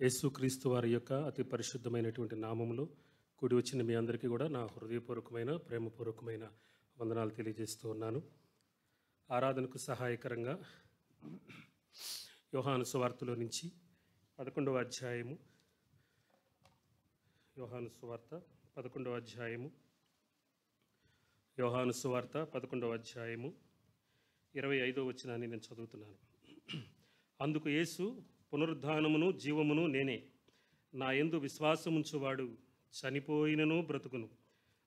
యేసుక్రీస్తు వారి యొక్క అతి పరిశుద్ధమైనటువంటి నామములో కూడి వచ్చిన మీ అందరికీ కూడా నా హృదయపూర్వకమైన ప్రేమపూర్వకమైన వందనాలు తెలియజేస్తూ ఉన్నాను. ఆరాధనకు సహాయకరంగా యోహాను సువార్తలో నుంచి 11వ అధ్యాయము, యోహాను సువార్త 11వ అధ్యాయము, యోహాను సువార్త 11వ అధ్యాయము 25వ వచనాన్ని నేను చదువుతున్నాను. అందుకు యేసు, పునరుద్ధానమును జీవమును నేనే. నా యందు విశ్వాసముంచువాడు చనిపోయినను బ్రతుకును,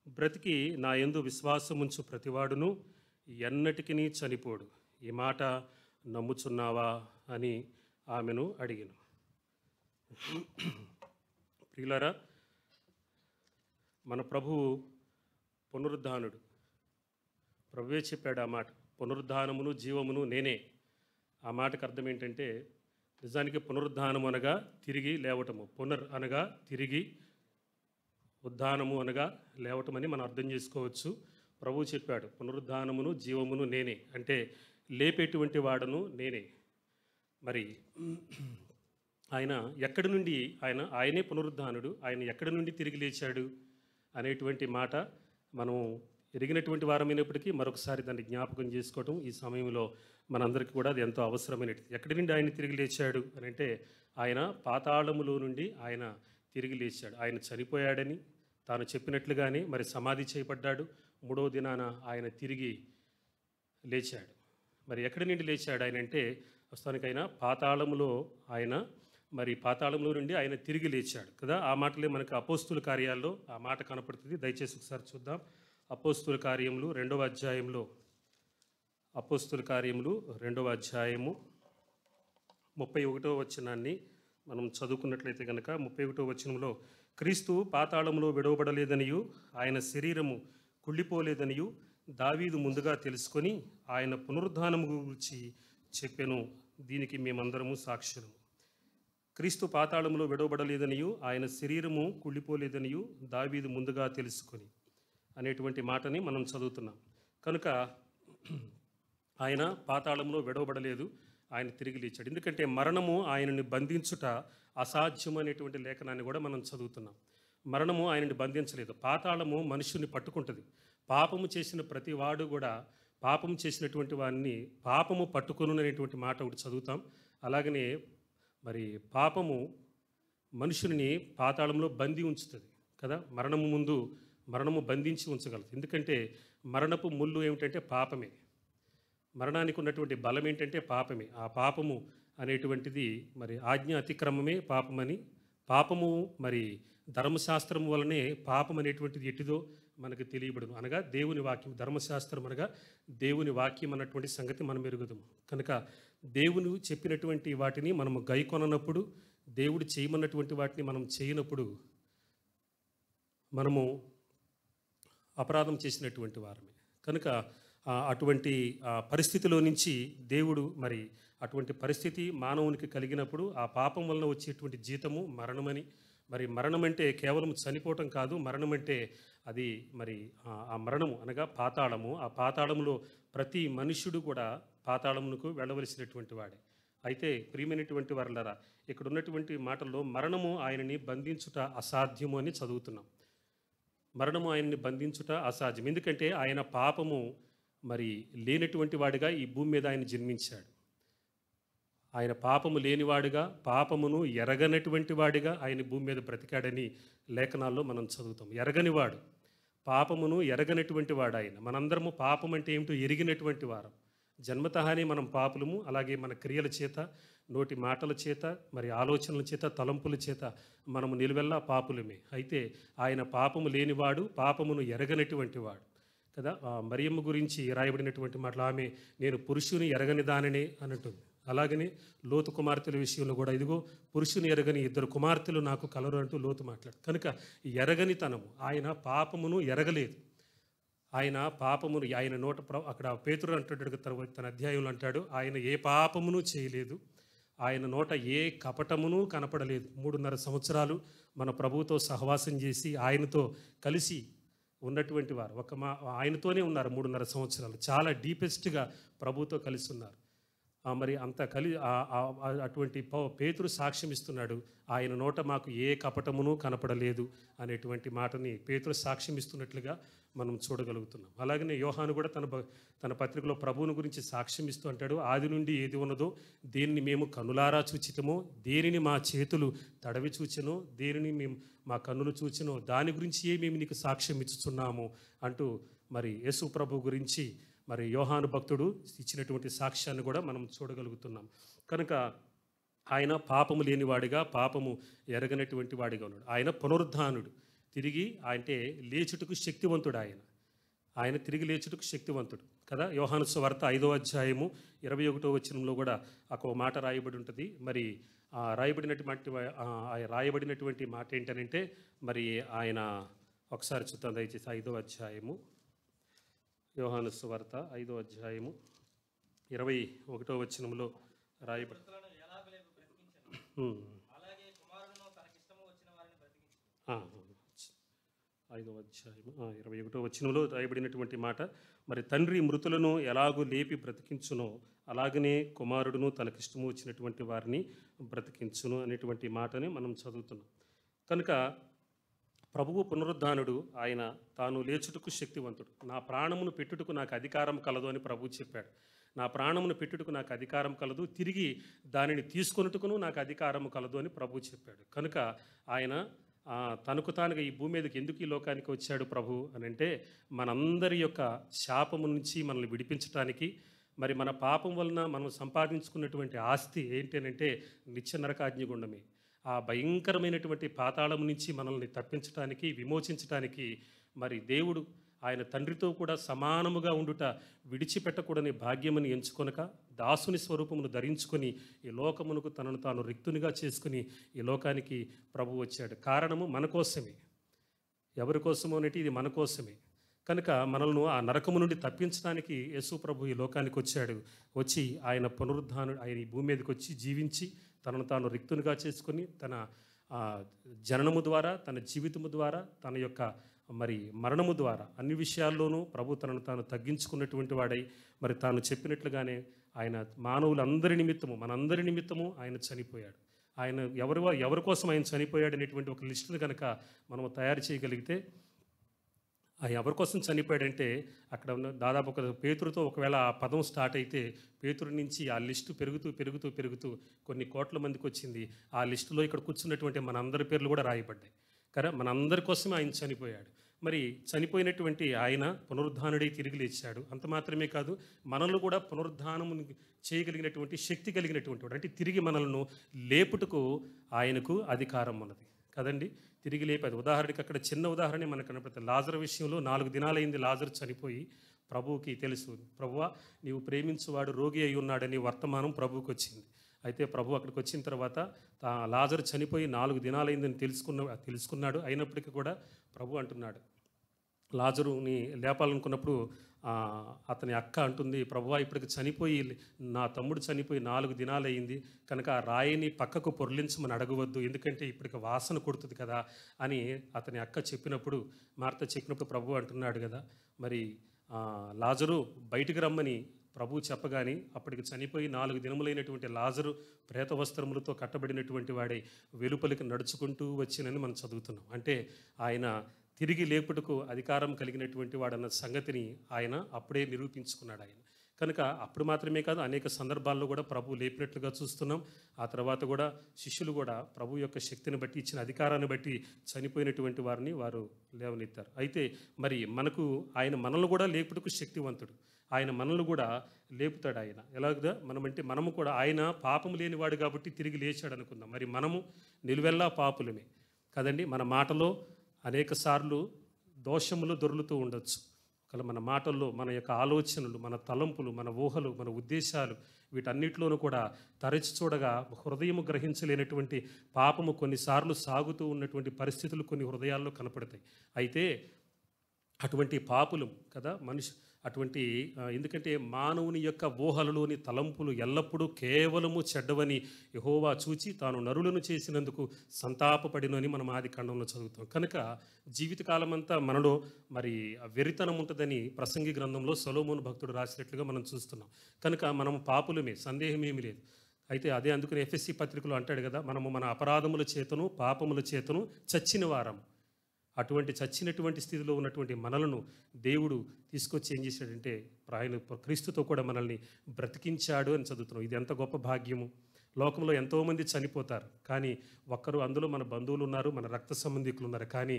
బ్రతికి నా యందు విశ్వాసముంచు ప్రతివాడును ఎన్నటికినీ చనిపోడు. ఈ మాట నమ్ముచున్నావా అని ఆమెను అడిగాను. ప్రియులారా, మన ప్రభువు పునరుద్ధానుడు. ప్రభువే చెప్పాడు ఆ మాట, పునరుద్ధానమును జీవమును నేనే. ఆ మాటకు అర్థం ఏంటంటే, నిజానికి పునరుద్ధానము అనగా తిరిగి లేవటము, పునర్ అనగా తిరిగి, ఉద్ధానము అనగా లేవటమని మనం అర్థం చేసుకోవచ్చు. ప్రభువు చెప్పాడు, పునరుద్ధానమును జీవమును నేనే, అంటే లేపేటువంటి వాడను నేనే. మరి ఆయన ఎక్కడి నుండి, ఆయనే పునరుద్ధానుడు, ఆయన ఎక్కడి నుండి తిరిగి లేచాడు అనేటువంటి మాట మనం ఎరిగినటువంటి వారమైనప్పటికీ మరొకసారి దాన్ని జ్ఞాపకం చేసుకోవటం ఈ సమయంలో మనందరికీ కూడా అది ఎంతో అవసరమైనది. ఎక్కడి నుండి ఆయన తిరిగి లేచాడు అని అంటే, ఆయన పాతాళములో నుండి ఆయన తిరిగి లేచాడు. ఆయన చనిపోయాడని తాను చెప్పినట్లుగానే మరి సమాధి చేయబడ్డాడు. 3వ దినాన ఆయన తిరిగి లేచాడు. మరి ఎక్కడి నుండి లేచాడు ఆయన అంటే, ప్రస్తుతానికైనా పాతాళములో ఆయన, మరి పాతాళంలో నుండి ఆయన తిరిగి లేచాడు కదా. ఆ మాటలే మనకు అపోస్తుల కార్యాల్లో ఆ మాట కనపడుతుంది. దయచేసి ఒకసారి చూద్దాం. అపోస్తుల కార్యములు 2వ అధ్యాయంలో, అపోస్తుల కార్యములు 2వ అధ్యాయము 31వ వచనాన్ని మనం చదువుకున్నట్లయితే కనుక, 31వ వచనంలో, క్రీస్తు పాతాళములో విడవబడలేదనియు ఆయన శరీరము కుళ్ళిపోలేదనియు దావీదు ముందుగా తెలుసుకొని ఆయన పునరుద్ధానము గురించి చెప్పెను. దీనికి మేమందరము సాక్షులము. క్రీస్తు పాతాళములో విడవబడలేదనియు ఆయన శరీరము కుళ్ళిపోలేదనియు దావీదు ముందుగా తెలుసుకొని అనేటువంటి మాటని మనం చదువుతున్నాం. కనుక ఆయన పాతాళంలో విడవబడలేదు, ఆయన తిరిగి లేచాడు. ఎందుకంటే మరణము ఆయనని బంధించుట అసాధ్యం అనేటువంటి లేఖనాన్ని కూడా మనం చదువుతున్నాం. మరణము ఆయనని బంధించలేదు. పాతాళము మనుషుని పట్టుకుంటుంది. పాపము చేసిన ప్రతి వాడు కూడా, పాపము చేసినటువంటి వాడిని పాపము పట్టుకొను అనేటువంటి మాట ఒకటి చదువుతాం. అలాగనే మరి పాపము మనుషుని పాతాళంలో బంధి ఉంచుతుంది కదా. మరణము బంధించి ఉంచగలదు. ఎందుకంటే మరణపు ముళ్ళు ఏమిటంటే పాపమే. మరణానికి ఉన్నటువంటి బలం ఏంటంటే పాపమే. ఆ పాపము అనేటువంటిది మరి ఆజ్ఞ అతిక్రమమే పాపమని, పాపము మరి ధర్మశాస్త్రం వలనే పాపం అనేటువంటిది ఎట్టిదో మనకు తెలియబడును. అనగా దేవుని వాక్యం, ధర్మశాస్త్రం అనగా దేవుని వాక్యం అన్నటువంటి సంగతి మనం ఎరుగుదాము. కనుక దేవుని చెప్పినటువంటి వాటిని మనము గైకొననప్పుడు, దేవుడు చేయమన్నటువంటి వాటిని మనం చేయనప్పుడు మనము అపరాధం చేసినటువంటి వారమే. కనుక అటువంటి పరిస్థితిలో నుంచి దేవుడు, మరి అటువంటి పరిస్థితి మానవునికి కలిగినప్పుడు ఆ పాపం వలన వచ్చేటువంటి జీతము మరణమని, మరి మరణం అంటే కేవలం చనిపోవటం కాదు. మరణం అంటే అది మరి ఆ మరణము అనగా పాతాళము. ఆ పాతాళములో ప్రతి మనుష్యుడు కూడా పాతాళమునకు వెళ్ళవలసినటువంటి వాడే. అయితే ప్రియమైనటువంటి వారలారా, ఇక్కడ ఉన్నటువంటి మాటల్లో మరణము ఆయనని బంధించుట అసాధ్యము అని చదువుతున్నాం. మరణము ఆయన్ని బంధించుట అసాధ్యం. ఎందుకంటే ఆయన పాపము మరి లేనటువంటి వాడిగా ఈ భూమి మీద ఆయన జన్మించాడు. ఆయన పాపము లేనివాడుగా, పాపమును ఎరగనటువంటి వాడిగా ఆయన భూమి మీద బ్రతికాడని లేఖనాల్లో మనం చదువుతాం. ఎరగనివాడు, పాపమును ఎరగనటువంటి వాడు ఆయన. మనందరము పాపం అంటే ఏమిటో ఎరిగినటువంటి వారం. జన్మతహానే మనం పాపులము. అలాగే మన క్రియల చేత, నోటి మాటల చేత, మరి ఆలోచనల చేత, తలంపుల చేత మనము నిలువెల్లా పాపులమే. అయితే ఆయన పాపము లేనివాడు, పాపమును ఎరగనటువంటి వాడు కదా. మరియమ్మ గురించి రాయబడినటువంటి మాటలు, ఆమె నేను పురుషుని ఎరగని దాననే అని అంటుంది. అలాగనే లోతు కుమార్తెల విషయంలో కూడా, ఇదిగో పురుషుని ఎరగని 2 కుమార్తెలు నాకు కలరు అంటూ లోతు మాట్లాడు. కనుక ఎరగనితనము, ఆయన పాపమును ఎరగలేదు. ఆయన పాపమును, ఆయన నోట, అక్కడ పేతురు అంటాడు తన అధ్యాయంలో అంటాడు, ఆయన ఏ పాపమును చేయలేదు, ఆయన నోట ఏ కపటమును కనపడలేదు. 3.5 సంవత్సరాలు మన ప్రభువుతో సహవాసం చేసి ఆయనతో కలిసి ఉన్నటువంటి వారు, ఆయనతోనే ఉన్నారు 3.5 సంవత్సరాలు. చాలా డీపెస్ట్గా ప్రభువుతో కలిసి ఉన్నారు. మరి అంత అటువంటి పేతురు సాక్ష్యం ఇస్తున్నాడు. ఆయన నోట మాకు ఏ కపటమును కనపడలేదు అనేటువంటి మాటని పేతురు సాక్ష్యం ఇస్తున్నట్లుగా మనం చూడగలుగుతున్నాం. అలాగనే యోహాను కూడా తన పత్రికలో ప్రభువుని గురించి సాక్ష్యం ఇస్తూ అంటాడు, ఆది నుండి ఏది ఉన్నదో దేనిని మేము కనులారా చూచితమో, దేనిని మా చేతులు తడవి చూచెనో, దేనిని మేము మా కన్నులు చూచెనో దాని గురించి మేము నీకు సాక్ష్యం ఇచ్చుచున్నాము అంటూ మరి యేసు ప్రభు గురించి మరి యోహాను భక్తుడు ఇచ్చినటువంటి సాక్ష్యాన్ని కూడా మనం చూడగలుగుతున్నాం. కనుక ఆయన పాపము లేనివాడిగా, పాపము ఎరగనటువంటి వాడిగా ఉన్నాడు. ఆయన పునరుద్ధానుడు, తిరిగి అంటే లేచుటకు శక్తివంతుడు. ఆయన తిరిగి లేచుటకు శక్తివంతుడు కదా. యోహాను సువార్త 5వ అధ్యాయము 21వ వచనంలో కూడా ఒక మాట రాయబడి ఉంటుంది. మరి రాయబడినటువంటి మాట ఏంటనంటే, మరి ఆయన ఒకసారి చూద్దాం దయచేసి. 5వ అధ్యాయము యోహాను సువార్త 5వ అధ్యాయము 21వ వచనంలో రాయబడి 5వ అధ్యాయము 21వ వచనంలో రాయబడినటువంటి మాట, మరి తండ్రి మృతులను ఎలాగూ లేపి బ్రతికించునో అలాగనే కుమారుడును తనకిష్టము వచ్చినటువంటి వారిని బ్రతికించును అనేటువంటి మాటని మనం చదువుతున్నాం. కనుక ప్రభువు పునరుద్ధానుడు, ఆయన తాను లేచుటకు శక్తివంతుడు. నా ప్రాణమును పెట్టుటకు నాకు అధికారం కలదు అని ప్రభువు చెప్పాడు. నా ప్రాణమును పెట్టుటకు నాకు అధికారం కలదు, తిరిగి దానిని తీసుకొనుటకును నాకు అధికారం కలదు అని ప్రభువు చెప్పాడు. కనుక ఆయన తనకు తానుగా ఈ భూమి మీదకి ఎందుకు ఈ లోకానికి వచ్చాడు ప్రభు అని అంటే, మనందరి యొక్క శాపము నుంచి మనల్ని విడిపించడానికి, మరి మన పాపం వలన మనం సంపాదించుకున్నటువంటి ఆస్తి ఏంటి అని అంటే నిత్య నరకాగ్నిగుండమే. ఆ భయంకరమైనటువంటి పాతాళం నుంచి మనల్ని తప్పించడానికి, విమోచించడానికి మరి దేవుడు ఆయన తండ్రితో కూడా సమానముగా ఉండుట విడిచిపెట్టకూడని భాగ్యమని ఎంచుకొనక దాసుని స్వరూపమును ధరించుకొని ఈ లోకమునకు తనను తాను రిక్తునిగా చేసుకుని ఈ లోకానికి ప్రభు వచ్చాడు. కారణము మన కోసమే. ఎవరి కోసమో అనేటి ఇది మన కోసమే. కనుక మనల్ని ఆ నరకము నుండి తప్పించడానికి యేసు ప్రభు ఈ లోకానికి వచ్చాడు. వచ్చి ఆయన ఆయన ఈ భూమి మీదకి వచ్చి జీవించి తనను తాను రిక్తునిగా చేసుకొని తన జననము ద్వారా, తన జీవితము ద్వారా, తన యొక్క మరి మరణము ద్వారా అన్ని విషయాల్లోనూ ప్రభు తనను తాను తగ్గించుకున్నటువంటి వాడై, మరి తాను చెప్పినట్లుగానే ఆయన మానవులందరి నిమిత్తము, మనందరి నిమిత్తము ఆయన చనిపోయాడు. ఆయన ఎవరి కోసం ఆయన చనిపోయాడు అనేటువంటి ఒక లిస్టును కనుక మనం తయారు చేయగలిగితే, ఎవరి కోసం చనిపోయాడంటే అక్కడ ఉన్న దాదాపు ఒక పేతురుతో ఒకవేళ ఆ పదం స్టార్ట్ అయితే పేతురు నుంచి ఆ లిస్టు పెరుగుతూ పెరుగుతూ పెరుగుతూ కొన్ని కోట్ల మందికి వచ్చింది. ఆ లిస్టులో ఇక్కడ కూర్చున్నటువంటి మన అందరి పేర్లు కూడా రాయబడ్డాయి కదా. మన అందరి కోసమే ఆయన చనిపోయాడు. మరి చనిపోయినటువంటి ఆయన పునరుద్ధానుడై తిరిగి లేచాడు. అంత మాత్రమే కాదు, మనల్ని కూడా పునరుద్ధానము చేయగలిగినటువంటి శక్తి కలిగినటువంటి వాడు. అంటే తిరిగి మనల్ని లేపుటకు ఆయనకు అధికారం ఉన్నది కదండి. తిరిగి లేపేది. ఉదాహరణకి అక్కడ చిన్న ఉదాహరణ మనకు కనపడుతుంది. లాజరు విషయంలో 4 దినాలైంది లాజరు చనిపోయి. ప్రభువుకి తెలుసు, ప్రభువా నీవు ప్రేమించువాడు రోగి అయి ఉన్నాడని వర్తమానం ప్రభువుకి వచ్చింది. అయితే ప్రభు అక్కడికి వచ్చిన తర్వాత లాజరు చనిపోయి 4 దినాలైందని తెలుసుకున్నాడు. అయినప్పటికీ కూడా ప్రభు అంటున్నాడు, లాజరుని లేపాలనుకున్నప్పుడు అతని అక్క అంటుంది, ప్రభువా ఇప్పటికి చనిపోయి నా తమ్ముడు చనిపోయి 4 దినాలయ్యింది కనుక ఆ రాయిని పక్కకు పొర్లించమని అడగవద్దు, ఎందుకంటే ఇప్పటికి వాసన కొడుతుంది కదా అని అతని అక్క చెప్పినప్పుడు, మార్త చెప్పినప్పుడు ప్రభు అంటున్నాడు కదా, మరి లాజరు బయటికి రమ్మని ప్రభు చెప్పగాని అప్పటికి చనిపోయి 4 దినములైనటువంటి లాజరు ప్రేత వస్త్రములతో కట్టబడినటువంటి వాడై వెలుపలికి నడుచుకుంటూ వచ్చినని మనం చదువుతున్నాం. అంటే ఆయన తిరిగి లేపుటకు అధికారం కలిగినటువంటి వాడన్న సంగతిని ఆయన అప్పుడే నిరూపించుకున్నాడు ఆయన. కనుక అప్పుడు మాత్రమే కాదు, అనేక సందర్భాల్లో కూడా ప్రభు లేపినట్లుగా చూస్తున్నాం. ఆ తర్వాత కూడా శిష్యులు కూడా ప్రభు యొక్క శక్తిని బట్టి, ఇచ్చిన అధికారాన్ని బట్టి చనిపోయినటువంటి వారిని వారు లేవనెత్తారు. అయితే మరి ఆయన మనల్ని కూడా లేపుటకు శక్తివంతుడు. ఆయన మనల్ని కూడా లేపుతాడు. ఆయన ఎలాగ మనము కూడా ఆయన పాపము లేనివాడు కాబట్టి తిరిగి లేచాడు అనుకుందాం. మరి మనము నిలువెల్లా పాపులమే కదండి. మన మాటలో అనేక సార్లు దోషములు దొర్లుతూ ఉండొచ్చు. మన మాటల్లో, మన యొక్క ఆలోచనలు, మన తలంపులు, మన ఊహలు, మన ఉద్దేశాలు వీటన్నిటిలోనూ కూడా తరచి చూడగా హృదయము గ్రహించలేనటువంటి పాపము కొన్నిసార్లు సాగుతూ ఉన్నటువంటి పరిస్థితులు కొన్ని హృదయాల్లో కనపడతాయి. అయితే అటువంటి పాపులు కదా ఎందుకంటే మానవుని యొక్క ఊహలలోని తలంపులు ఎల్లప్పుడూ కేవలము చెడ్డవని యెహోవా చూచి తాను నరులను చేసినందుకు సంతాపపడిను అని మనం ఆది కాండంలో చదువుతాం. కనుక జీవితకాలం అంతా మనలో మరి వెరితనం ఉంటుందని ప్రసంగి గ్రంథంలో సొలొమోను భక్తుడు రాసినట్లుగా మనం చూస్తున్నాం. కనుక మనం పాపులమే, సందేహమేమీ లేదు. అయితే అదే అందుకని ఎఫ్ఎస్సి పత్రికలో అంటాడు కదా, మనము మన అపరాధముల చేతను పాపముల చేతను చచ్చిన వారం. అటువంటి చచ్చినటువంటి స్థితిలో ఉన్నటువంటి మనలను దేవుడు తీసుకొచ్చి ఏం చేశాడంటే ఆయన క్రీస్తుతో కూడా మనల్ని బ్రతికించాడు అని చదువుతున్నాం. ఇది ఎంత గొప్ప భాగ్యము. లోకంలో ఎంతోమంది చనిపోతారు, కానీ ఒక్కరు అందులో మన బంధువులు ఉన్నారు, మన రక్త సంబంధికులు ఉన్నారు. కానీ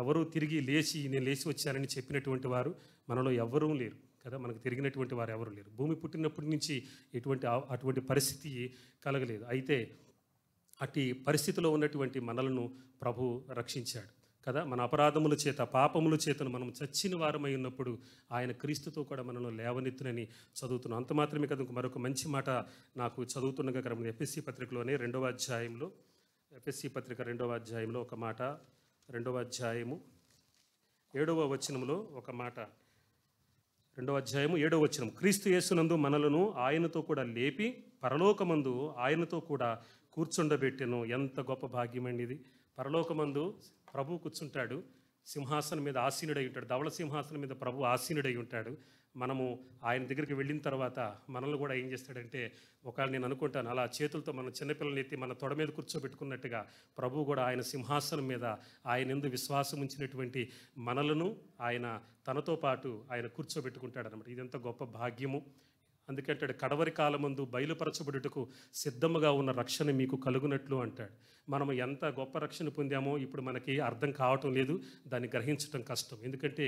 ఎవరు తిరిగి నేను లేచి వచ్చానని చెప్పినటువంటి వారు మనలో ఎవ్వరూ లేరు కదా. మనకు తిరిగినటువంటి వారు ఎవరు లేరు. భూమి పుట్టినప్పటి నుంచి అటువంటి పరిస్థితి కలగలేదు. అయితే అట్టి పరిస్థితిలో ఉన్నటువంటి మనలను ప్రభు రక్షించాడు కదా. మన అపరాధముల చేత పాపముల చేతను మనం చచ్చిన వారమై ఉన్నప్పుడు ఆయన క్రీస్తుతో కూడా మనల్ని లేవనెత్తునని చదువుతున్నాం. అంత మాత్రమే కదా, మరొక మంచి మాట నాకు చదువుతుండగా ఇక్కడ ఎఫ్ఎస్సి పత్రికలోనే 2వ అధ్యాయంలో, ఎఫ్ఎస్సి పత్రిక 2వ అధ్యాయంలో ఒక మాట, 2వ అధ్యాయము 7వ వచనంలో ఒక మాట, 2వ అధ్యాయము 7వ వచనం, క్రీస్తు యేసునందు మనలను ఆయనతో కూడా లేపి పరలోకమందు ఆయనతో కూడా కూర్చుండబెట్టెను. ఎంత గొప్ప భాగ్యమండి ఇది. పరలోకమందు ప్రభు కూర్చుంటాడు, సింహాసనం మీద ఆసీనుడై ఉంటాడు, ధవళ సింహాసనం మీద ప్రభు ఆసీనుడై ఉంటాడు. మనము ఆయన దగ్గరికి వెళ్ళిన తర్వాత మనల్ని కూడా ఏం చేస్తాడంటే, ఒకవేళ నేను అనుకుంటాను అలా చేతులతో మన చిన్నపిల్లల్ని ఎత్తి మన తొడ మీద కూర్చోబెట్టుకున్నట్టుగా ప్రభు కూడా ఆయన సింహాసనం మీద ఆయన యందు విశ్వాసం ఉంచినటువంటి మనలను ఆయన తనతో పాటు ఆయన కూర్చోబెట్టుకుంటాడు అనమాట. ఇదంతా గొప్ప భాగ్యము. అందుకంటాడు, కడవరి కాలమందు బయలుపరచబడుటకు సిద్ధముగా ఉన్న రక్షణ మీకు కలుగునట్లు అంటాడు. మనము ఎంత గొప్ప రక్షణ పొందామో ఇప్పుడు మనకి అర్థం కావటం లేదు, దాన్ని గ్రహించటం కష్టం. ఎందుకంటే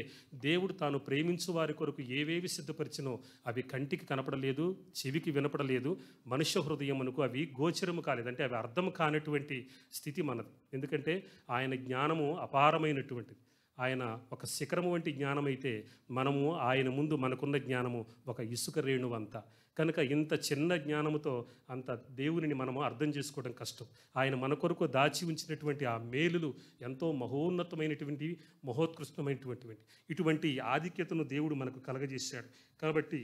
దేవుడు తాను ప్రేమించు వారి కొరకు ఏవేవి సిద్ధపరిచినో అవి కంటికి కనపడలేదు, చెవికి వినపడలేదు, మనుష్య హృదయమునకు అవి గోచరము కాలేదు. అంటే అవి అర్థం కానటువంటి స్థితి మనది. ఎందుకంటే ఆయన జ్ఞానము అపారమైనటువంటిది. ఆయన ఒక శిఖరము వంటి జ్ఞానమైతే మనము ఆయన ముందు మనకున్న జ్ఞానము ఒక ఇసుక రేణువంత. కనుక ఇంత చిన్న జ్ఞానముతో అంత దేవునిని మనము అర్థం చేసుకోవడం కష్టం. ఆయన మన కొరకు దాచి ఉంచినటువంటి ఆ మేలులు ఎంతో మహోన్నతమైనటువంటి మహోత్కృష్టమైనటువంటి ఇటువంటి ఆధిక్యతను దేవుడు మనకు కలగజేశాడు. కాబట్టి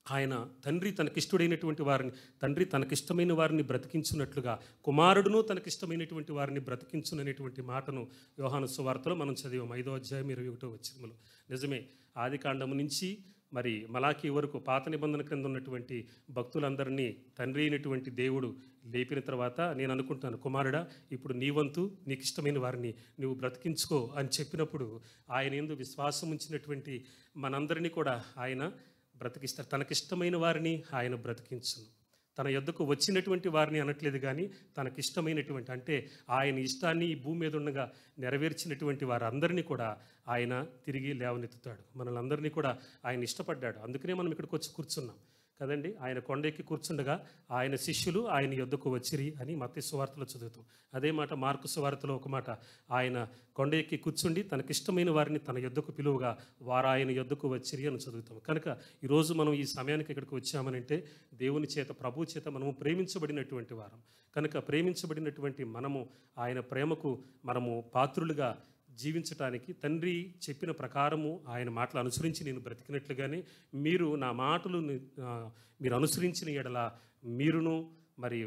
ఆయన తండ్రి తనకిష్టమైన వారిని బ్రతికించున్నట్లుగా కుమారుడును తనకిష్టమైనటువంటి వారిని బ్రతికించుననేటువంటి మాటను యోహాను సువార్తలో మనం చదివాం 5వ అధ్యాయం 21వ వచనంలో. నిజమే, ఆది కాండము నుంచి మరి మలాకీ వరకు పాత నిబంధన క్రింద ఉన్నటువంటి భక్తులందరినీ తండ్రి అయినటువంటి దేవుడు లేపిన తర్వాత నేను అనుకుంటాను, కుమారుడా ఇప్పుడు నీ వంతు నీకు ఇష్టమైన వారిని నువ్వు బ్రతికించుకో అని చెప్పినప్పుడు ఆయన యందు విశ్వాసం ఉంచినటువంటి మనందరినీ కూడా ఆయన బ్రతికిస్తారు. తనకిష్టమైన వారిని ఆయన బ్రతికించును. తన యొద్దకు వచ్చినటువంటి వారిని అనట్లేదు, కానీ తనకిష్టమైనటువంటి, అంటే ఆయన ఇష్టాన్ని ఈ భూమి మీద ఉండగా నెరవేర్చినటువంటి వారందరినీ కూడా ఆయన తిరిగి లేవనెత్తుతాడు. మనల్ని అందరినీ కూడా ఆయన ఇష్టపడ్డాడు. అందుకనే మనం ఇక్కడికి వచ్చి కూర్చున్నాం కదండి. ఆయన కొండెక్కి కూర్చుండగా ఆయన శిష్యులు ఆయన యొద్దకు వచ్చిరి అని మత్తయి సువార్తలో చదువుతాం. అదే మాట మార్కు సువార్తలో ఒక మాట, ఆయన కొండ ఎక్కి కూర్చుండి తనకిష్టమైన వారిని తన యొద్దకు పిలువగా వారు ఆయన యొద్దకు వచ్చిరి అని చదువుతాం. కనుక ఈరోజు మనం ఈ సమయానికి ఇక్కడికి వచ్చామనంటే దేవుని చేత, ప్రభు చేత మనము ప్రేమించబడినటువంటి వారం. కనుక ప్రేమించబడినటువంటి మనము ఆయన ప్రేమకు మనము పాత్రులుగా జీవించటానికి తండ్రి చెప్పిన ప్రకారము ఆయన మాటలు అనుసరించి నేను బ్రతికినట్లుగానే మీరు నా మాటలు మీరు అనుసరించిన ఎడల మీరును మరి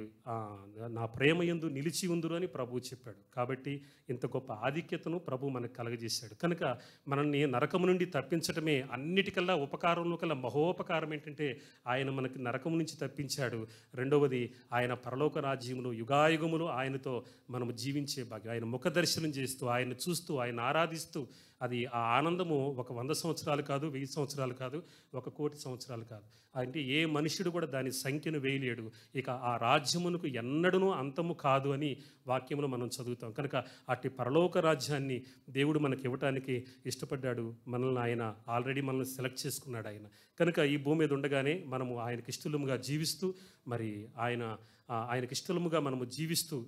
నా ప్రేమ యందు నిలిచి ఉందురు అని ప్రభువు చెప్పాడు. కాబట్టి ఇంత గొప్ప ఆధిక్యతను ప్రభు మనకు కలగజేశాడు. కనుక మనల్ని నరకము నుండి తప్పించటమే అన్నిటికల్లా ఉపకారంలో కల్లా మహోపకారం ఏంటంటే ఆయన మనకి నరకము నుంచి తప్పించాడు. రెండవది ఆయన పరలోక రాజ్యములో యుగాయుగములు ఆయనతో మనము జీవించే భాగ్యం. ఆయన ముఖ దర్శనం చేస్తూ, ఆయన చూస్తూ, ఆయన ఆరాధిస్తూ, అది ఆ ఆనందము ఒక 100 సంవత్సరాలు కాదు, 1000 సంవత్సరాలు కాదు, 1,000,000 సంవత్సరాలు కాదు. అంటే ఏ మనుష్యుడు కూడా దాని సంఖ్యను వేయలేడు. ఇక ఆ రాజ్యమునకు ఎన్నడూ అంతము కాదు అని వాక్యమును మనం చదువుతాం. కనుక అట్టి పరలోక రాజ్యాన్ని దేవుడు మనకి ఇవ్వటానికి ఇష్టపడ్డాడు. మనల్ని ఆయన ఆల్రెడీ మనల్ని సెలెక్ట్ చేసుకున్నాడు ఆయన. కనుక ఈ భూమి మీద ఉండగానే మనము ఆయనకి ఇష్టలుముగా జీవిస్తూ, మరి ఆయనకి ఇష్టలుముగా మనము జీవిస్తూ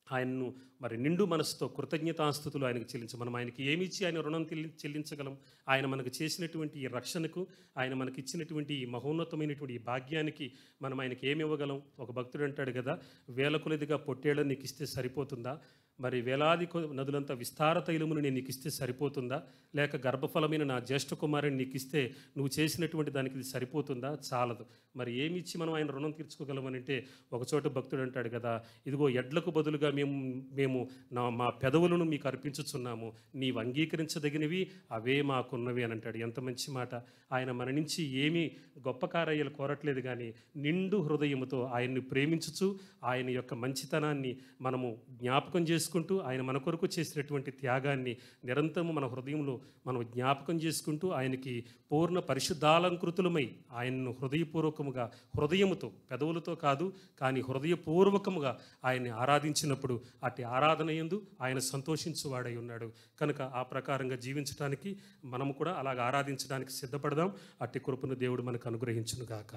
ఆయన్ను మరి నిండు మనసుతో కృతజ్ఞతాస్తుతులు ఆయనకు చెల్లించు. మనం ఆయనకి ఏమి ఇచ్చి ఆయన రుణం చెల్లించగలం? ఆయన మనకు చేసినటువంటి ఈ రక్షణకు, ఆయన మనకి ఇచ్చినటువంటి ఈ మహోన్నతమైనటువంటి ఈ భాగ్యానికి మనం ఆయనకి ఏమి ఇవ్వగలం? ఒక భక్తుడు అంటాడు కదా, వేల కొలదిగా పొట్టేళ్ళని నీకు ఇస్తే సరిపోతుందా? మరి వేలాది నదులంతా విస్తార తైలమును నేను నీకు ఇస్తే సరిపోతుందా? లేక గర్భఫలమైన నా జ్యేష్ఠ కుమారుని నీకు ఇస్తే నువ్వు చేసినటువంటి దానికి ఇది సరిపోతుందా? చాలదు. మరి ఏమి ఇచ్చి మనం ఆయన రుణం తీర్చుకోగలమనంటే, ఒకచోట భక్తుడు అంటాడు కదా, ఇదిగో ఎడ్లకు బదులుగా మేము మా పెదవులను మీకు అర్పించుచున్నాము, నీవు అంగీకరించదగినవి అవే మాకున్నవి అని అంటాడు. ఎంత మంచి మాట! ఆయన మన నుంచి ఏమీ గొప్ప కార్యాలు కోరట్లేదు, కానీ నిండు హృదయముతో ఆయన్ని ప్రేమించుచు ఆయన యొక్క మంచితనాన్ని మనము జ్ఞాపకం చేసుకుంటూ, ఆయన మన కొరకు చేసినటువంటి త్యాగాన్ని నిరంతరము మన హృదయంలో మనం జ్ఞాపకం చేసుకుంటూ, ఆయనకి పూర్ణ పరిశుద్ధాలంకృతులమై ఆయన్ను హృదయపూర్వకముగా, హృదయముతో, పెదవులతో కాదు కానీ హృదయపూర్వకముగా ఆయన్ని ఆరాధించినప్పుడు అట్టి ఆరాధన యందు ఆయన సంతోషించువాడై ఉన్నాడు. కనుక ఆ ప్రకారంగా జీవించడానికి మనము కూడా అలాగ ఆరాధించడానికి సిద్ధపడదాం. అట్టి కృపను దేవుడు మనకు అనుగ్రహించును గాక.